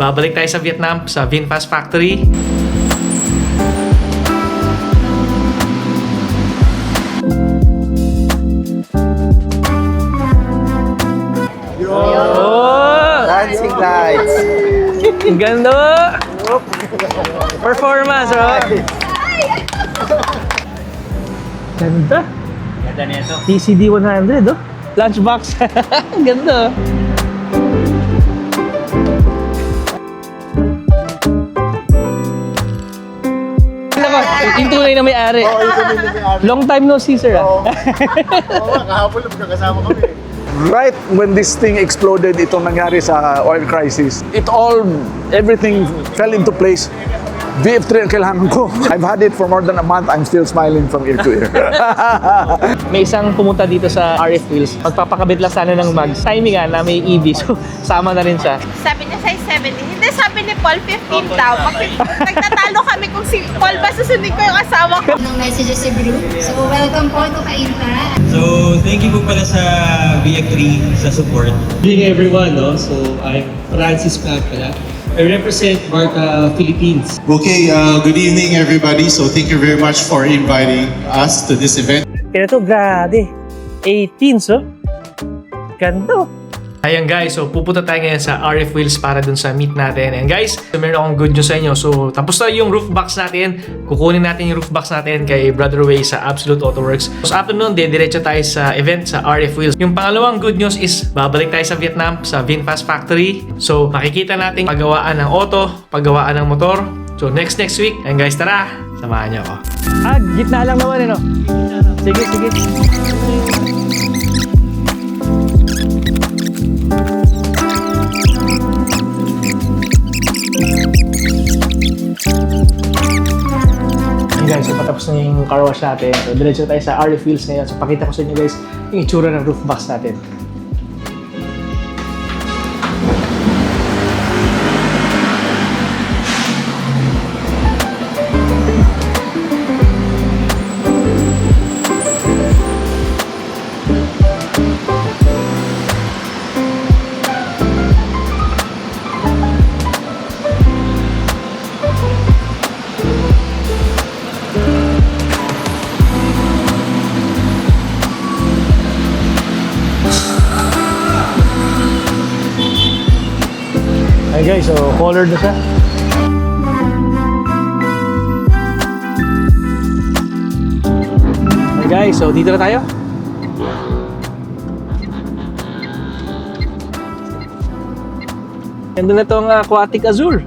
babalik tayo sa Vietnam, sa VinFast Factory. Dancing lights. Ang ganda! Performance, oh! Ganda! Ganda nito. TCD 100, oh! Lunchbox! Ang ganda, oh! Yung tunay na may-ari. Oo, yung tunay na may-ari. Long time no see, sir, ah. Oo, kahapon lang magkakasama kami. Right when this thing exploded, itong nangyari sa oil crisis, everything fell into place. VF3 ang kailangan ko. I've had it for more than a month. I'm still smiling from ear to ear. May isang pumunta dito sa RF Wheels. Magpapakabit lang sana ng mags. Timing nga na may EV, so sama na rin siya. Sabi niya size 70. Hindi, sabi ni Paul 15 daw. Nagtatalo kami kung si Paul ba susundin ko yung asawa ko. ng messages sa group. So, welcome po to Kainta. So, thank you po pala sa VF3 sa support. Good evening everyone, no? So I'm Francis Pagpala. I represent Marca Philippines. Okay, good evening everybody. So thank you very much for inviting us to this event. Kaya to, grabe. 18, so. Ganda. Ayan guys, so pupunta tayo ngayon sa RF Wheels para dun sa meet natin. And guys, meron akong good news sa inyo. So tapos na yung roof box natin. Kukunin natin yung roof box natin kay Brother Way sa Absolute Auto Works. So after nun, diretso tayo sa event sa RF Wheels. Yung pangalawang good news is babalik tayo sa Vietnam, sa VinFast Factory. So makikita natin paggawaan ng auto, paggawaan ng motor. So next week. And guys, tara, samahan niyo ako. Gitna lang naman, ano? Sige. Guys, so patapos na yung car wash natin. So diretso tayo sa RF Wheels ngayon. So pakita ko sa inyo guys yung itsura ng roof box natin. Ayan guys, so colored na siya. Ayan guys, so dito na tayo. Ganda na itong aquatic azul.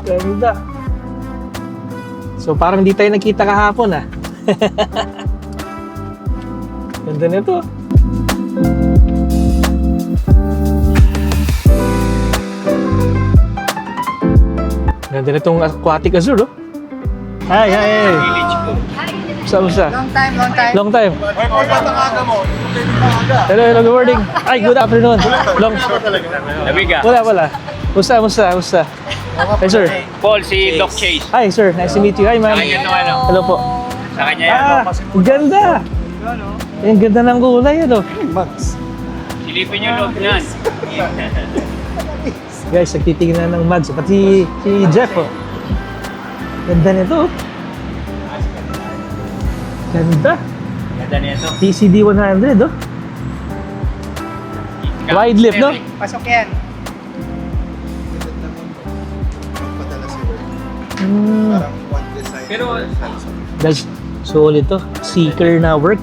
Ganda. So parang di tayo nagkita kahapon, ah. Ganda na ito. Ganda na itong aquatic azul, oh. Hi. Musta? Long time. Hello, good morning. Ay, good afternoon. Wala. Musta? Hi, sir. Paul, si Doc Chase. Hi, sir. Nice to meet you. Hi, ma'am. Hello po. Sa kanya yan. Ang ganda. Ang ganda ng kulay, ano? Silipin niyo loob niyan. Guys, nagtitingnan ng mags. Pati si Jeff, oh. Ganda nito, oh. Ganda. Ganda nito. TCD 100, oh. Wide lip, no? Pasok yan. Parang one design. Pero, Guys, solid to. Seeker na work.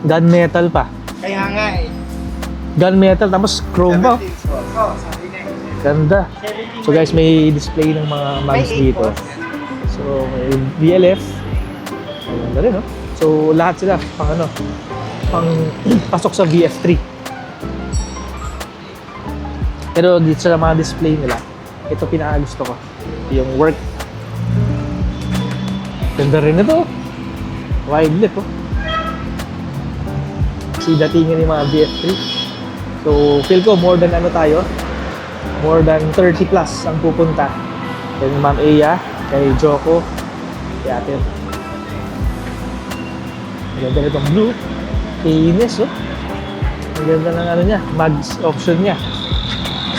Gunmetal pa. Kaya nga eh. Gunmetal, tapos chrome pa, oh. Ganda. So guys, may display ng mga mags dito. So, may VLF. Ganda rin, no? So, lahat sila pang pasok sa VF3. Pero dito sa mga display nila, ito pinakagusto ko. Yung work. Ganda rin ito. Wide lip, oh. Kasi datingan yung mga VF3. So, feel ko more than more than 30 plus ang pupunta. Kay Ma'am Eya, kay Joko, kay Ate. Ganda nitong blue. Kay Ines, oh. Ang ganda ng niya, mags option niya.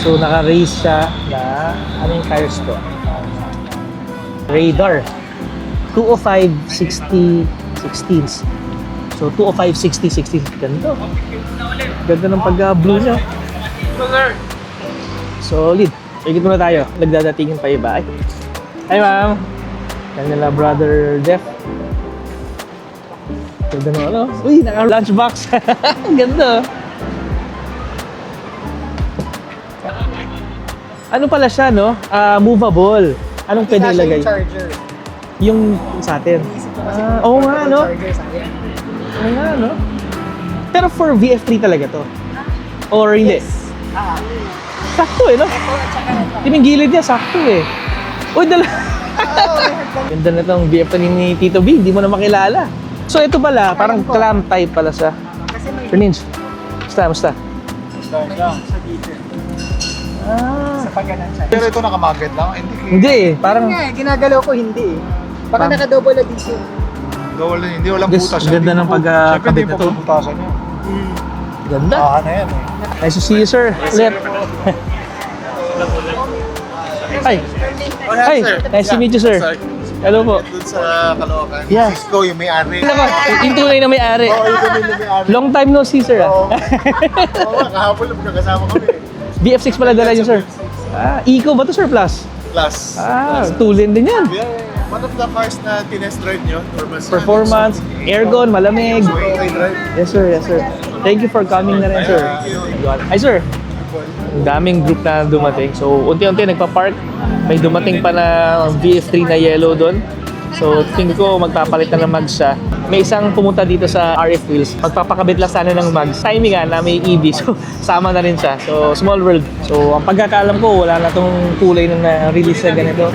So naka-race siya na, anong tires to? Radar. 205 60 16s. So 205 60 16. Ganda. Ganda ng pagka-blue niya. Solid. Ikot muna tayo. Nagdadatingin pa iba. Ay. Hi ma'am. Yan nila brother Jeff. Ganda na ano. Uy, naka-lunchbox. Ganda. Ano pala siya, no? Movable. Anong pwede ilagay? Charger. Yung sa atin. Oo nga, no? Oo nga, no? Pero for VF3 talaga to? Or hindi? Sakto eh, no? Yung gilid niya, sakto eh. Uy, dala! Ganda na itong VF3 ni Tito B, hindi mo na makilala. So ito pala, parang clam type pala siya. Ferninch, musta? Sa pagganan siya. Pero ito nakamagat lang. Hindi eh, parang... ginagalaw ko hindi eh. Baka naka-double addition. Double, hindi walang Guys, butas. ganda ng pagkakabit Siyempre, na to. hindi pagkabutasan niya. Ganda. Na yan eh. Nice to see you, sir. Ulit. Hi. Hi. Nice to meet you, sir. Hello po. Doon sa Caloocan. Yeah. Cisco, yung may-ari. Ano ba? Yung tunay na may-ari. Oo, yung tunay na may-ari. Long time no see, sir. Oo, kahapon lang magkakasama kami. BF6 pala dala niyo, sir. Eco ba to, sir? Plus? Plus. Tulin din yan. Yeah. One of the cars na tinest ride nyo. Performance, aircon, malamig. Okay, drive. Yes, sir. Yes, sir. Thank you for coming na rin, sir. Hi, sir. Ang daming group na dumating. So, unti-unti nagpa-park. May dumating pa na VF3 na yellow doon. So, tingin ko magpapalit na ng mags siya. May isang pumunta dito sa RF Wheels. Magpapakabit lang sana ng mags. Timing na may EV. So, sama na rin siya. So, small world. So, ang pagkakaalam ko, wala na tong kulay na na-release na ganito.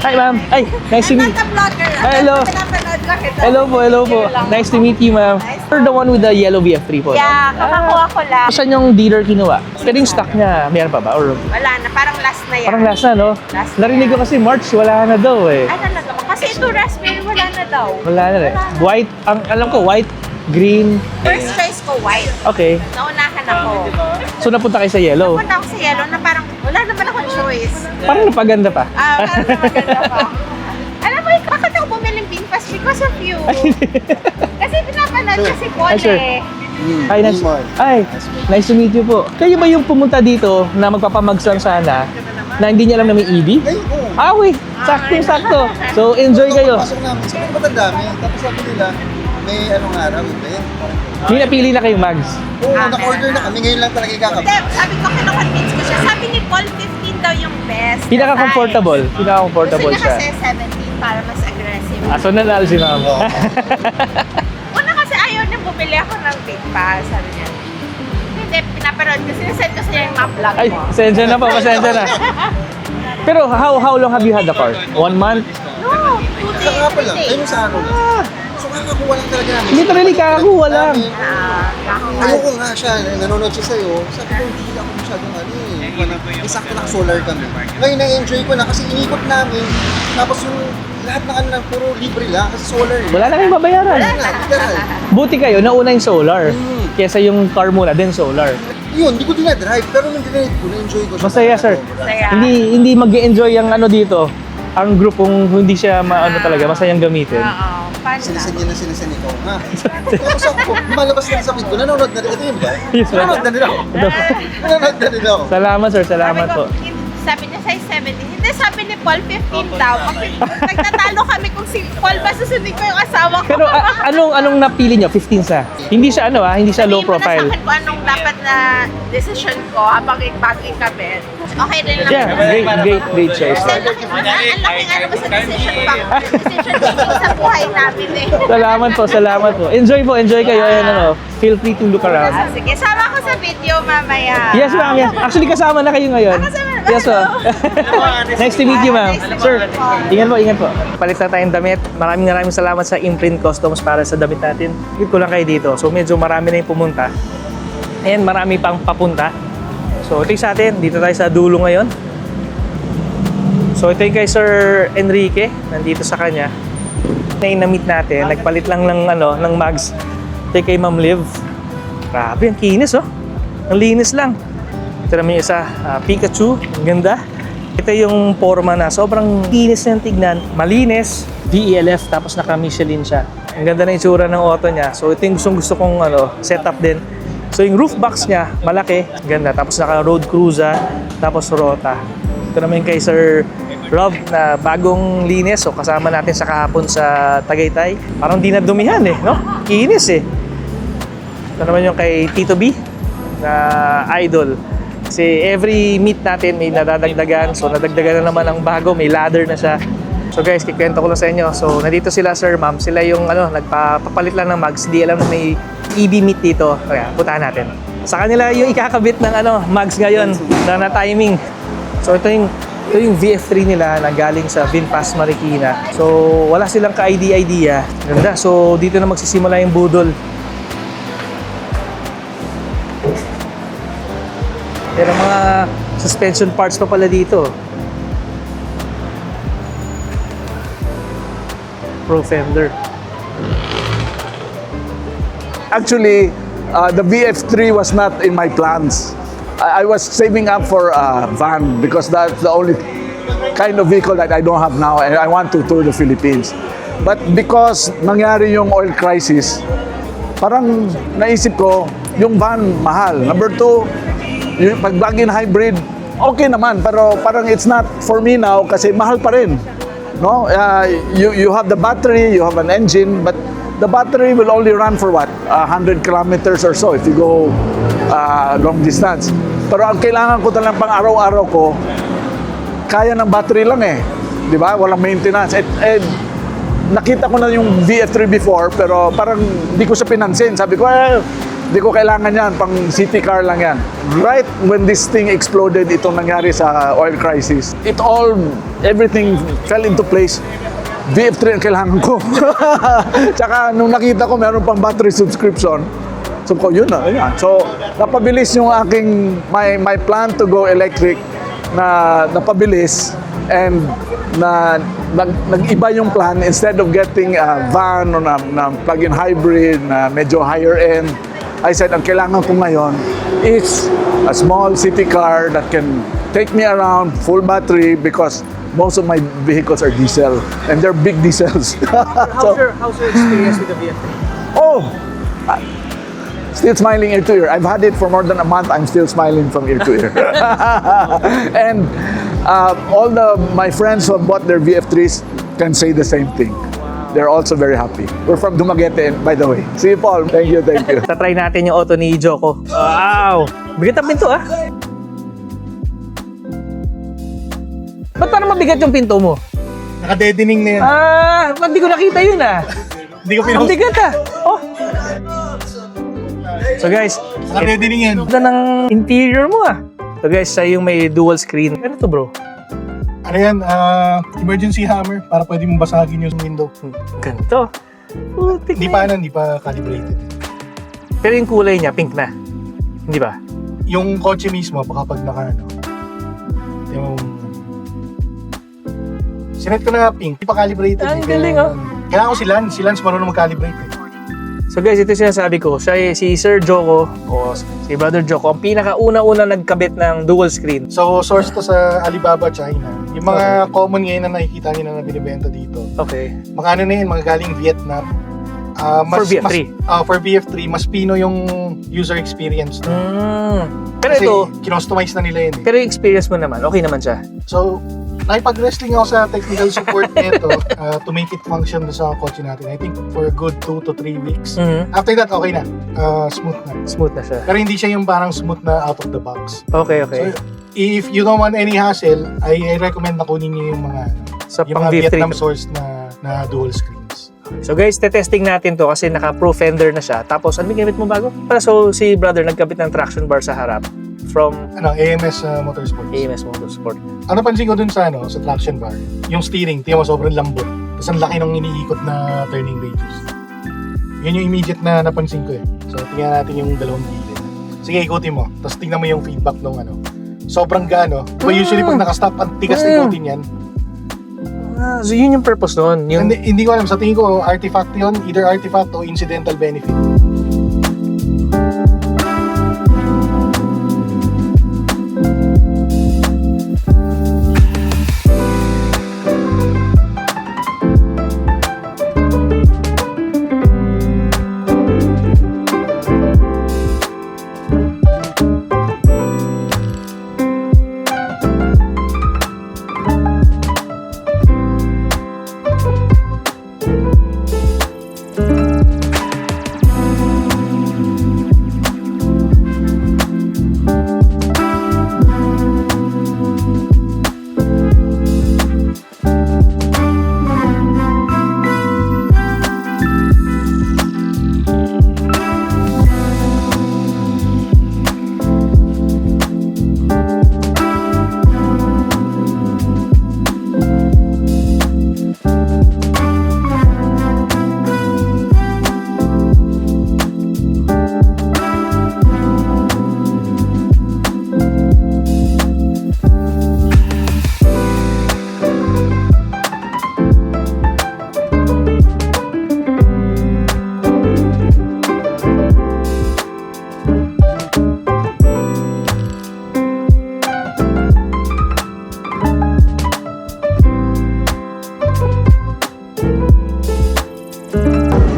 Hi, ma'am. Ay, nice to meet you. Hello. Hello po. Nice to meet you, ma'am. You're the one with the yellow VF3 po. no? Yeah, kakakuha ko lang. Saan yung dealer kinuha? Pero yung stock niya, meron pa ba? Or Wala na, parang last na yan. parang last na, no? Last na Narinig ko yan. kasi March, wala na daw eh. Ay, talaga ba? Kasi ito raspberry, wala na daw. Wala na eh. White, ang alam ko, white, green. First choice ko, white. Okay. Naunahan ako. So napunta kayo sa yellow. Punta ako sa yellow na parang wala naman akong choice. Parang napaganda pa. Parang maganda pa. Alam mo, bakit ako bumiling Pinpas? Because of you. Kasi pinapanood ko si Paul Hi, sir. eh. Hi, nice to meet you po. Kayo ba yung pumunta dito na magpapamags lang sana na hindi niya alam na may EV? Uy, sakto. So, enjoy kayo. Pasok namin. Sabi ko, dami. Tapos sabi nila, may anong araw, event. May napili na kayong mags. Oo, naka-order na kami. Ngayon lang talaga ikakabit. Hindi, sabi ko, kino-convince ko siya. Sabi ni Paul, 15 daw yung best. Pinaka-comfortable. Pinaka-comfortable Gusto niya siya. kasi 17 para mas aggressive. So nanalo si ma'am. Una kasi ayaw niya bumili ako ng Big Pass. Sabi niya, hindi, pinapanood ko. Sinesend ko siya yung mga vlog Ay, mo. pasensya na po, pasensya na. Pero how long have you had the car? 1 month? No, 2 days, Saka pa 3 lang. days. Ayun sa araw lang. So kakakuha lang talaga namin. Literally, kakakuha lang. Ayoko nga siya, nanonood siya sa'yo. Sabi ko, hindi ako masyadong sakto naka-solar kami. Ngayon, na-enjoy ko na kasi inikot namin. Tapos yung lahat ng ano lang, puro libre lang kasi solar. Wala na kayong babayaran. Wala na, literal. Buti kayo, nauna yung solar. Kesa yung car muna, then solar. Yun, hindi ko dinadrive, pero nung dinadrive ko, na-enjoy ko siya. Masaya, sir. Masaya. Hindi mag-enjoy ang ano dito. Ang group kung hindi siya maano talaga, masayang gamitin. Oo, fun lang. Sinisan niya na sinisan ikaw nga. Tapos ako, malabas na sa feed ko, nanonood na rin. Ito yun ba? Yes, sir. Nanonood na rin ako. Nanonood na rin ako. Salamat, sir. Salamat po. Sabi niya size 70. Hindi, sabi ni Paul 15 daw. Nagtatalo kami kung si Paul ba susundin ko yung asawa ko. Pero anong napili nyo? 15 sa? Hindi siya hindi siya low profile. Sabihin mo na sa akin kung anong dapat na decision ko habang bago ikabit. Okay rin lang. Yeah, great choice. Kasi ang laking ano ba sa decision making sa buhay namin eh. Salamat po. Enjoy kayo. Ayan, feel free to look around. Sige, sama ko sa video mamaya. Yes, ma'am. Yes. Actually, kasama na kayo ngayon. Kasama na. Yes, ma'am. Nice to meet you, ma'am. Nice to Sir, meet you po. ingat po. Palit na tayong damit. Maraming salamat sa Imprint Customs para sa damit natin. Higit ko lang kayo dito. So, medyo marami na yung pumunta. And marami pang papunta. So, ito yung sa atin. Dito tayo sa dulo ngayon. So, ito yung kay Sir Enrique. Nandito sa kanya. Na meet natin. Nagpalit lang ng mags. Ito kay Ma'am Liv. Grabe, ang kinis oh. Ang linis lang. Ito naman yung isa, Pikachu. Ang ganda. Ito yung forma na sobrang kinis niyang tignan. Malinis, VELF, tapos naka-Michelin siya. Ang ganda na itsura ng auto niya. So ito yung gusto kong setup din. So yung roof box niya, malaki. Ang ganda. Tapos naka-road cruiser, tapos Rota. Ito naman yung kay Sir Rob na bagong linis. So kasama natin sa kahapon sa Tagaytay. Parang di na dumihan eh, no? Kinis eh. Ito naman yung kay Tito B na idol. Kasi every meet natin may nadadagdagan. So nadagdagan na naman ang bago, may ladder na siya. So guys, kikwento ko lang sa inyo. So nandito sila Sir Ma'am, sila yung nagpapalit lang ng mags. Di alam na may EB meet dito. Kaya puntahan natin. Sa kanila yung ikakabit ng mags ngayon na timing. So ito yung VF3 nila na galing sa VinFast Marikina. So wala silang ka-idea. Ganda. So dito na magsisimula yung budol. Pero mga suspension parts pa pala dito. Pro fender. Actually, the VF3 was not in my plans. I was saving up for a van because that's the only kind of vehicle that I don't have now and I want to tour the Philippines. But because nangyari yung oil crisis, parang naisip ko, yung van mahal. Number two, yung pag plug-in hybrid, okay naman, pero parang it's not for me now kasi mahal pa rin. No? You have the battery, you have an engine, but the battery will only run for what? 100 kilometers or so if you go long distance. Pero ang kailangan ko talagang pang araw-araw ko, kaya ng battery lang eh. Di ba? Walang maintenance. And nakita ko na yung VF3 before, pero parang hindi ko siya pinansin. Sabi ko, hindi ko kailangan yan, pang city car lang yan. Right when this thing exploded, itong nangyari sa oil crisis, everything fell into place. VF3 ang kailangan ko. Tsaka nung nakita ko meron pang battery subscription, so ko yun na. Ayan. So napabilis yung my plan to go electric na napabilis and nag-iba yung plan. Instead of getting a van o na plug-in hybrid na medyo higher end, I said, ang kailangan ko ngayon is a small city car that can take me around, full battery, because most of my vehicles are diesel, and they're big diesels. How's your experience with the VF3? Oh! Still smiling ear to ear. I've had it for more than a month. I'm still smiling from ear to ear. And all my friends who have bought their VF3s can say the same thing. They're also very happy. We're from Dumaguete, by the way. See you, Paul. Thank you. Tatry natin yung auto ni Joko. Wow! Bigat ang pinto Ba't parang mabigat yung pinto mo? Naka-deadening na yan. Ba't di ko nakita yun Hindi ko Ang bigat Oh! So guys, Naka-deadening yan. ganda ng interior mo So guys, siya yung may dual screen. Ano to bro? Ano yan? Emergency hammer para pwede mong basagin yung window. Ganito. Putik Hindi pa calibrated. Pero yung kulay niya, pink na. Hindi ba? Yung kotse mismo, baka pag yung sinet ko na pink, hindi pa calibrated. Ang galing Kailangan ko si Lance marunong mag-calibrate So guys, ito yung sinasabi ko. Siya si Sir Joko o si Brother Joko, ang pinakauna-una nagkabit ng dual screen. So, source to sa Alibaba, China. Yung mga common ngayon na nakikita nyo na binibenta dito. Okay. Mga ano na yun, mga galing Vietnam. For VF3? For VF3, mas Pino yung user experience. Pero Kasi ito, kinostomize na nila yun pero yung experience mo naman, okay naman siya. So, nakipag-wrestling ako sa technical support nito to make it function sa kotse natin. I think for a good 2 to 3 weeks. After that, okay na. Smooth na. Smooth na siya. Pero hindi siya yung parang smooth na out of the box. Okay. So, if you don't want any hassle, I recommend na kunin niyo yung mga Sa yung pang mga VF3. Vietnam source na dual screens. So guys, testing natin to kasi naka-pro fender na siya. Tapos, ano yung gamit mo bago? So, si brother nagkabit ng traction bar sa harap from AMS Motorsports. AMS Motorsport. Ano pansin ko dun sa traction bar, yung steering, tiyan mo sobrang lambot. Tapos ang laki ng iniikot na turning radius. Yun yung immediate na napansin ko So, tingnan natin yung dalawang gilid. Sige, ikutin mo. Tapos tingnan mo yung feedback nung sobrang gaano. But usually pag nakastop, ang tigas ikutin yan. So yun yung purpose nun. Yung... Hindi ko alam. Sa tingin ko, artifact yun. Either artifact o incidental benefit.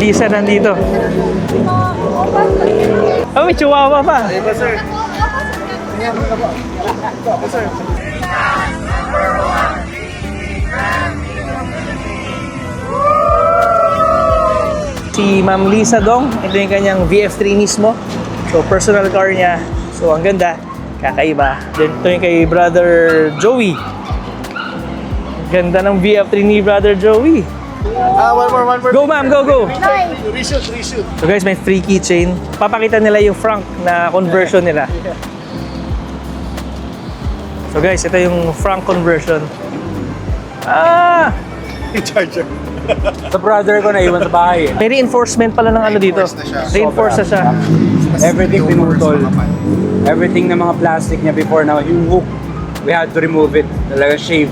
Lisa nandito. Oh, may chihuahua pa. Si Ma'am Lisa Dong, ito yung kanyang VF3 mismo. So, personal car niya. So, ang ganda. Kakaiba. Then, ito yung kay Brother Joey. Ganda ng VF3 ni Brother Joey. One more. Go, ma'am. Go. Reshoot. So, guys, may free keychain. Papakita nila yung Frank na conversion nila. So, guys, ito yung Frank conversion. Charger. Sa brother ko na iwan sa bahay eh. May reinforcement pala ng ano dito. Reinforce na siya. Everything pinutol. Everything na mga plastic niya before na yung hook, we had to remove it. Talaga shave.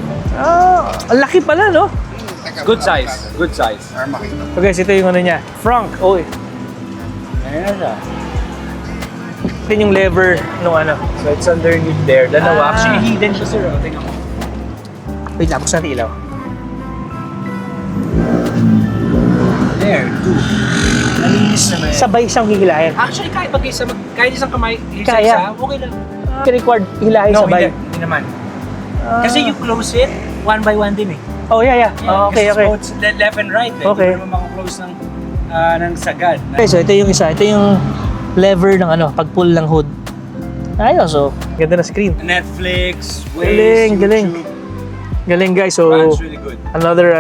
Ang laki pala, no? Good size. So, guys, ito yung ano niya. Frank. Oh, Ayan na siya. ito yung lever nung ano. So it's underneath there. Ah. Dalawa. Actually hidden siya sir. O, tingnan mo. Wait, tapos natin ilaw. There, two. Nalinis naman. Sabay siyang hihilahin. Actually, kahit isang kamay, Kaya. okay lang. Required hilahin sabay. Hindi naman. Kasi you close it, one by one din eh. Oh, yeah. Oh, okay. Both left and right eh. Okay. Hindi naman makaklose ng sagad. Okay, so ito yung isa. Ito yung lever ng ano, pag-pull ng hood. Ayos, so ganda na screen. Netflix, Galing, Waze, galing. YouTube. Galing guys, so Brand's really good. another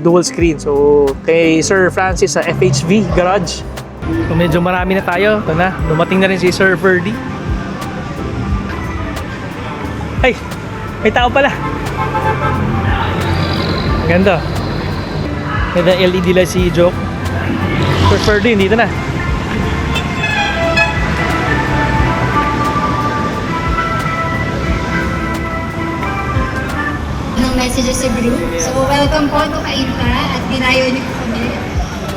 dual screen. So kay Sir Francis sa FHV Garage. So medyo marami na tayo. Ito na, dumating na rin si Sir Ferdy. Ay, may tao pala. Ang ganda. May na LED light si Joke. Sir Ferdy, dito na. Ng messages sa group. So, welcome po to Kainta at dinayo niyo po kami.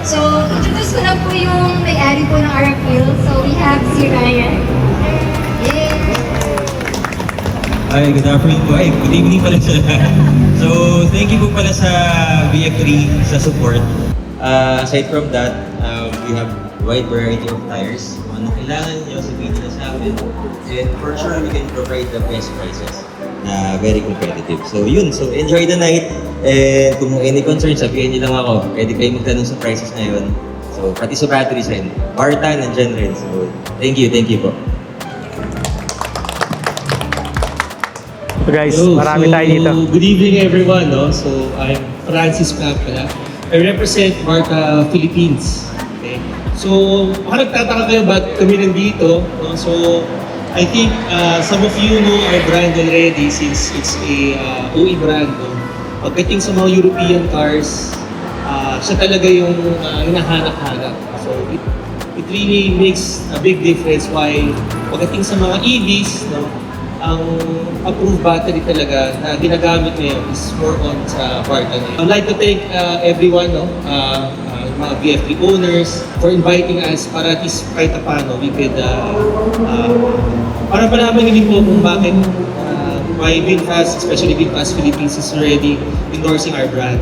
So, introduce ko na po yung may-ari po ng RF Wheel. So, we have si Ryan. Yay! Hi, good afternoon po. Ay, good evening pala sa lahat. So, thank you po pala sa VF3 sa support. Aside from that, we have wide variety of tires. Kung ano kailangan nyo, sabihin nyo sa amin. And for sure, we can provide the best prices na very competitive. So, yun. So, enjoy the night. And kung any concerns, sabihin nyo lang ako. Pwede kayo magtanong sa prices na yun. So, pati sa batteries rin. Barta, nandyan rin. So, thank you po. So guys, marami tayo dito. Good evening everyone. No? So I'm Francis Papala. I represent Marta Philippines. Okay? So baka nagtataka kayo bakit kami nandito. No? So I think some of you know our brand already since it's a OE brand. No? Pagdating sa mga European cars, siya talaga yung hinahanap-hanap. So it really makes a big difference why pagdating sa mga EVs, no? Ang approved battery talaga na ginagamit ngayon is more on sa Barta na yun. I'd like to thank everyone, no? Mga VF3 owners for inviting us para at least kahit paano we could para malaman din po kung bakit why VinFast, especially VinFast Philippines is already endorsing our brand.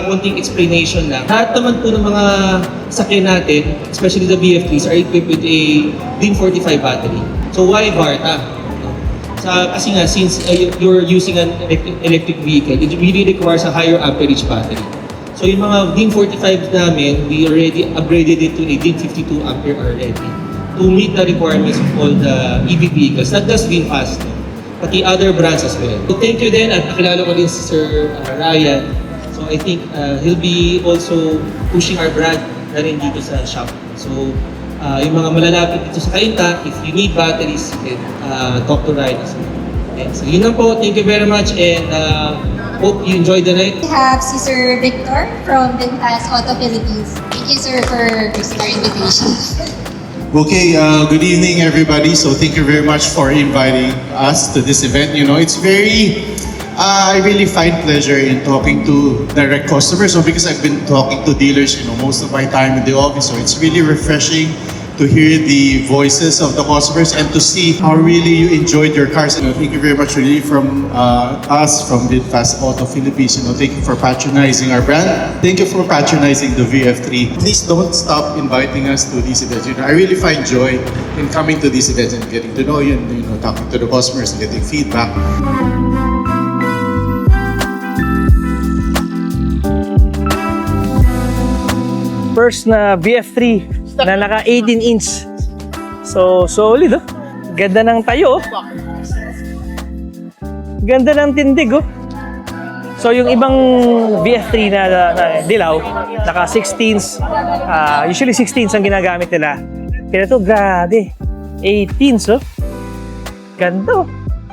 Konting explanation lang. Lahat naman po ng mga sakyan natin, especially the VF3s, are equipped with a VIN45 battery. So why Barta? Kasi nga, since you're using an electric vehicle, it really requires a higher amperage battery. So yung mga VIN45 namin, we already upgraded it to a VIN52 ampere already to meet the requirements of all the EV vehicles, not just VinFast, no? Pati other brands as well. So thank you din at nakilala ko din si Sir Ryan. So I think he'll be also pushing our brand na rin dito sa shop. So yung mga malalapit dito sa Kainta, if you need batteries, you can talk to Ryan as well. Okay, so yun lang po. Thank you very much and hope you enjoy the night. We have si Sir Victor from VinFast Auto Philippines. Thank you, sir, for our invitation. Okay, good evening everybody. So thank you very much for inviting us to this event. You know, it's very, I really find pleasure in talking to direct customers. So because I've been talking to dealers, you know, most of my time in the office. So it's really refreshing to hear the voices of the customers and to see how really you enjoyed your cars. Thank you very much really from us from VinFast Auto Philippines. Thank you for patronizing our brand. Thank you for patronizing the VF3. Please don't stop inviting us to these events. I really find joy in coming to these events and getting to know you and talking to the customers and getting feedback. First na VF3 na naka 18 inch. So, solid oh. Ganda ng tayo oh. Ganda ng tindig oh. So, yung ibang VF3 na dilaw, naka 16s. Usually 16s ang ginagamit nila. Pero ito, grabe. 18s oh. Ganda oh.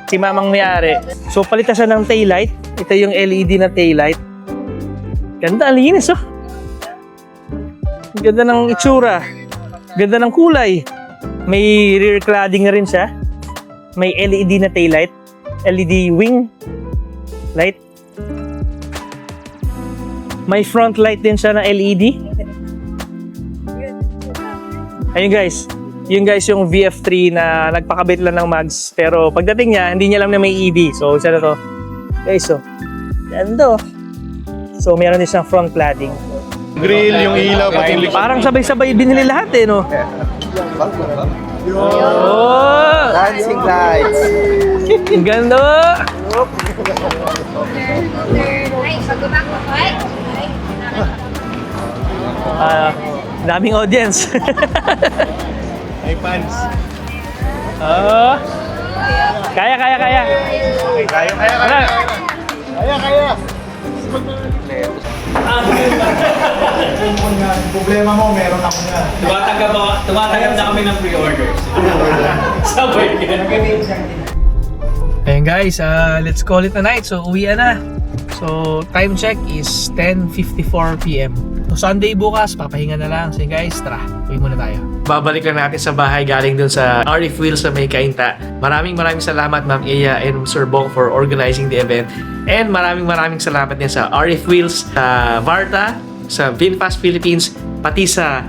Si mamang may-ari. So, palitan siya ng taillight. Ito yung LED na taillight. Ganda, ang linis oh. Ganda ng itsura. Ganda ng kulay. May rear cladding na rin siya. May LED na taillight. LED wing light. May front light din siya na LED. Ayun guys. Yun guys yung VF3 na nagpakabit lang ng mags. Pero pagdating niya, hindi niya alam na may EV. So, isa na to. Guys, so. Ganda. So, meron din siyang front cladding. Grill, yung ilaw, pati yung Parang sabay-sabay binili lahat eh, no? Oh! dancing lights. Ang ganda! Ay, pag-back mo, ay. Daming audience. May fans. Kaya. Kaya. Problema mo, meron ako na. Tumatanggap na kami ng pre-orders. Sabay ka. Ayun guys, let's call it a night. So, uwian na. So, time check is 10:54 PM. So, Sunday bukas, papahinga na lang. So, guys, tara, uwi muna tayo. Babalik lang natin sa bahay galing dun sa RF Wheels sa May Kainta. Maraming salamat Ma'am Iya and Sir Bong for organizing the event. And maraming salamat din sa RF Wheels, sa Varta, sa VinFast Philippines, pati sa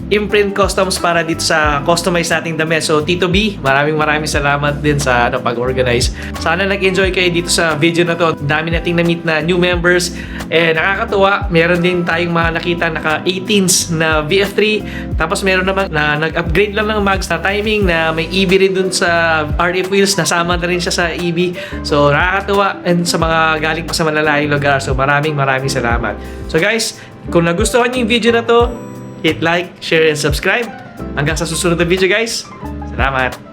Imprint Customs para dito sa customize nating damit. So Tito B, maraming salamat din sa pag-organize. Sana nag-enjoy kayo dito sa video na to. Dami nating na-meet na new members. Nakakatuwa, meron din tayong mga nakita naka 18s na VF3. Tapos meron naman na nag-upgrade lang ng mags na timing na may EV rin dun sa RF Wheels. Nasama na rin siya sa EV. So nakakatuwa and sa mga galing pa sa malalayong lugar. So maraming salamat. So guys, kung nagustuhan niyo yung video na to, hit like, share, and subscribe. Hanggang sa susunod na video guys. Salamat!